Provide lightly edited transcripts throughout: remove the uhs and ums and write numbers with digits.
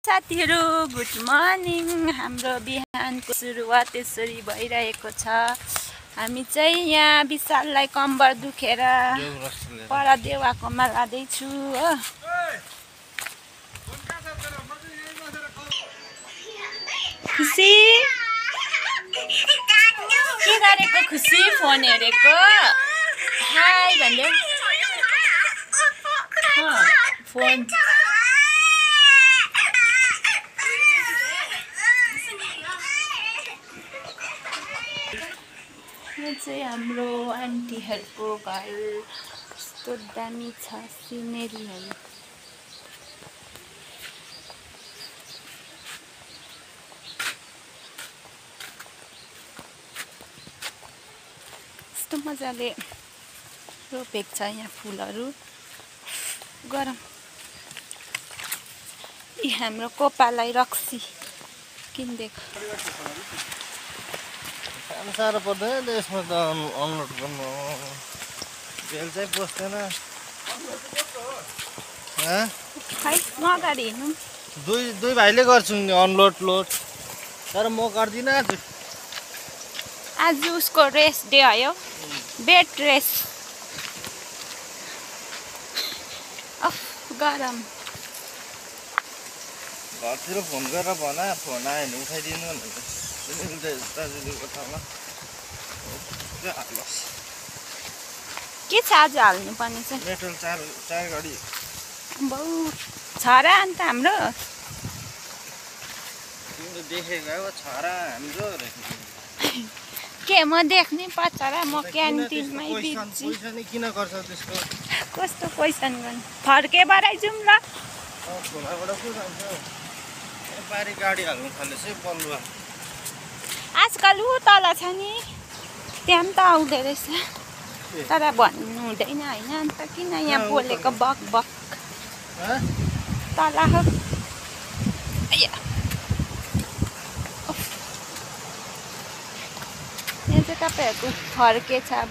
साथीहरु good morning. हाम्रो बिहानको सुरुवात यसरी भइरहेको छ। हामी चाहिँ यहाँ विशाललाई कम्बर दुखेर पर देवाकोमा लाँदैछु हो। खुसी के गरेको? खुसी फोन हेरेको। हाय भन्दै फोन यो चाहिँ हाम्रो आन्टीहरूको घर। कस्तो दामी छ सिनेरीहरू। कस्तो मजाले रोपेको छ यहाँ फुलहरू। गरम यी हाम्रो कोपालाई रक्सी किनिदिएको। साह्रो पर्दैन यसमा त अनलोड गर्नु। बेल चाहिँ पस्दैन। खै म अगाडि हिँड्नु। दुई भाइले गर्छु नि अनलोड लोड। तर म गर्दिनँ आज। आज उसको रेस्ट डे आयो। Bed rest. अफ गरम। घरतिर फोन गरेर भन, फोन आयो भने उठाइदिनु भनेर। दाजुको ठाउँमा के छ आज हाल्नु पर्ने चाहिँ? मेटल चार गाडी बहु छ र अन्त हाम्रो तिमीले देखेको हो छरा हाम्रो। के म देख्नै पर्छ र? म क्यान्टिनमै बिजी। पैसा नि किन गर्छ त्यसको? कस्तो क्वेसन गर्नु? फर्केबाटै जाउँ ल। खोलाबाट पो जान्छ। पारी गाडी हाल्नु थालेछ बलुवा। आजकल ऊ तल छ नि त्यहाँ पनि त आउँदो रहेछ। तर भन्नु हुँदैन होइन। अन्त किन यहाँ बोलेको बक बक तल हो। यहाँ चाहिँ तपाईँहरूको फर्केछ अब।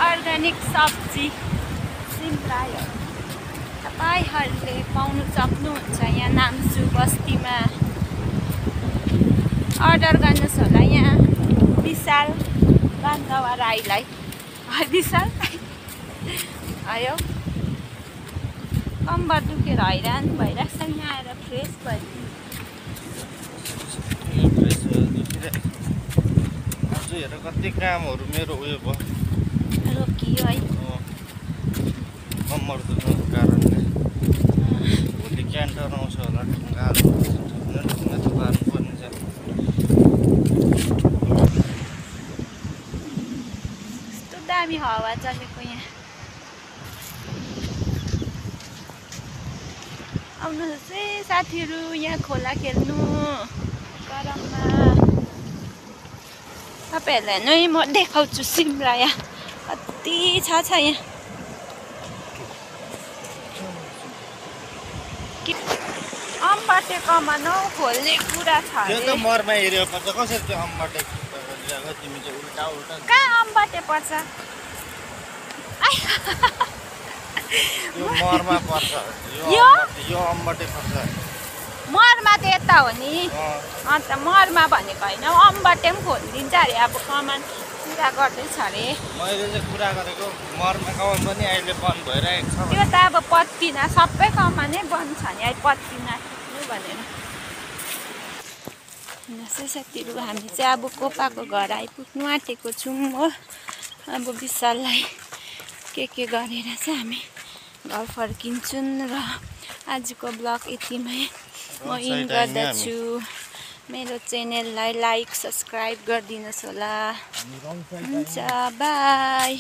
अर्ग्यानिक सब्जी सिमरायो तपाईँहरूले पाउनु सक्नुहुन्छ यहाँ नाम्चु बस्तीमा। अर्डर गर्नुहोस् होला यहाँ विशाल बान्धवा राईलाई। विशाल आयो कम्बर दुखेर हैरान भइरहेको छ। यहाँ आएर फ्रेस भयो। आज हेर कति कामहरू मेरो उयो भयो रोकियो है कम्मर दुख्नुको कारणले। भोलि क्यान्टर आउँछ होला ढुङ्गाहरू ढुङ्गा थुपार्नुपर्ने छ। कस्तो दामी हावा चलेको यहाँ। आउनुहोस् है साथीहरू यहाँ खोला खेल्नु गरममा। तपाईँहरूलाई नै म देखाउँछु सिमराया कति छ यहाँ। अम्बाटे कमान खोल्ने कुरा छ त्यो त मरमा एरिया पर्छ। कसरी त्यो अम्बाटे तिमी चाहिँ उल्टा उल्टा कहाँ अम्बाटे पर्छ? यो मरमा पर्छ। यो अम्बाटे पर्छ। मरमा त यता हो नि। अन्त मरमा भनेको होइन अम्बाटे पनि खोलिदिन्छ अरे। अब कमान कुरा गर्दैछ अरे। मैले चाहिँ कुरा गरेको मरमा कमान पनि अहिले बन्द भइरहेको छ। त्यो त अब पत्तिना सबै कमानै बन्द छ नि अहिले पत्तिना भनेर। साथीहरू हामी चाहिँ अब कोपाको घर आइपुग्नु आँटेको छौँ हो। अब विशाललाई के गरेर चाहिँ हामी घर फर्किन्छौँ र आजको ब्लग यतिमै म इन गर्दछु। मेरो च्यानललाई लाइक सब्सक्राइब गरिदिनुहोस् होला। हुन्छ बाई।